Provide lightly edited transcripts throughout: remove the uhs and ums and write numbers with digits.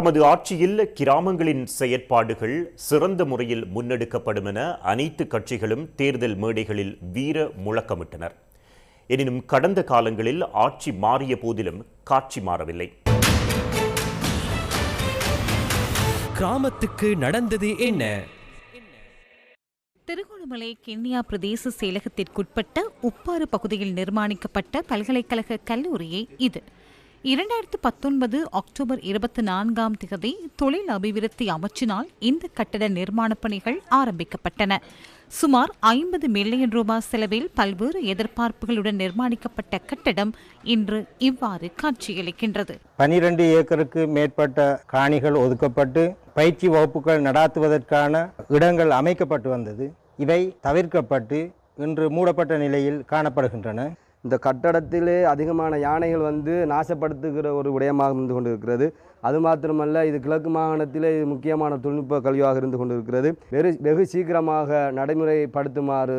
தமது ஆட்சியில் கிராமங்களின் செயற்பாடுகள் சிறந்த முறையில் முன்னெடுக்கப்படும் என அனைத்து கட்சிகளும் தேர்தல் மேடைகளில் வீர முழக்கமிட்டனர். எனினும் கடந்த காலங்களில் ஆட்சி மாறிய போதிலும் காட்சி மாறவில்லை. கிராமத்துக்கு நடந்தது என்ன? திருகோணமலை கிண்ணியா பிரதேச செயலகத்திற்குட்பட்ட உப்பாறு பகுதியில் நிர்மாணிக்கப்பட்ட பல்கலைக்கழக கல்லூரியே இது. 2019 அக்டோபர் 24 தொழில் அபிவிருத்தி அமைச்சினால் இந்த கட்டட நிர்மாணப் பணிகள் ஆரம்பிக்கப்பட்டன. சுமார் 50 மில்லியன் ரூபாய் செலவில் பல்வேறு எதிர்பார்ப்புகளுடன் நிர்மாணிக்கப்பட்ட கட்டடம் இன்று இவ்வாறு காட்சியளிக்கின்றது. 12 ஏக்கருக்கு மேற்பட்ட காணிகள் ஒதுக்கப்பட்டு பயிற்சி வகுப்புகள் நடாத்துவதற்கான இடங்கள் அமைக்கப்பட்டு வந்தது. இவை தவிர்க்கப்பட்டு இன்று மூடப்பட்ட நிலையில் காணப்படுகின்றன. இந்த கட்டடத்திலே அதிகமான யானைகள் நாசப்படுத்துகிற ஒரு விடயமாக இருந்து கொண்டிருக்கிறது. அது மாத்திரமல்ல, இது கிழக்கு மாகாணத்திலே இது முக்கியமான தொழில்நுட்ப கல்வியாக இருந்து கொண்டிருக்கிறது. வெகு சீக்கிரமாக நடைமுறைப்படுத்துமாறு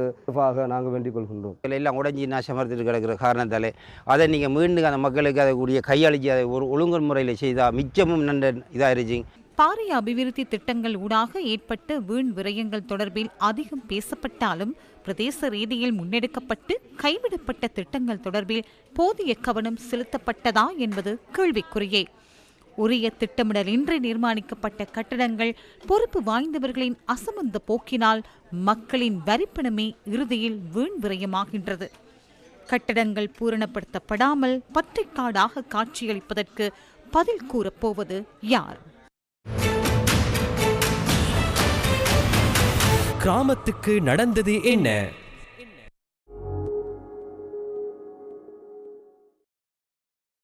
நாங்கள் வேண்டிக் கொள்கின்றோம். எல்லாம் உடஞ்சி நாசமரத்தில் கிடக்கிற காரணத்தாலே அதை நீங்கள் மீண்டும் அந்த மக்களுக்கு அதை கூடிய கையளிச்சு அதை ஒரு ஒழுங்கு முறையில் செய்தால் மிச்சமும் நல்ல இதாகிருச்சு. பாரிய அபிவிருத்தி திட்டங்கள் ஊடாக ஏற்பட்ட வீண் விரயங்கள் தொடர்பில் அதிகம் பேசப்பட்டாலும் பிரதேச ரீதியில் முன்னெடுக்கப்பட்டு கைவிடப்பட்ட திட்டங்கள் தொடர்பில் போதிய கவனம் செலுத்தப்பட்டதா என்பது கேள்விக்குறியே. உரிய திட்டமிடலின்றி நிர்மாணிக்கப்பட்ட கட்டடங்கள் பொறுப்பு வாய்ந்தவர்களின் அசமந்த போக்கினால் மக்களின் வரிப்பணமே இறுதியில் வீண் விரயமாகின்றது. கட்டடங்கள் பூரணப்படுத்தப்படாமல் பற்றைக்காடாக காட்சியளிப்பதற்கு பதில் கூறப்போவது யார்? கிராமத்துக்கு நடந்தது என்ன?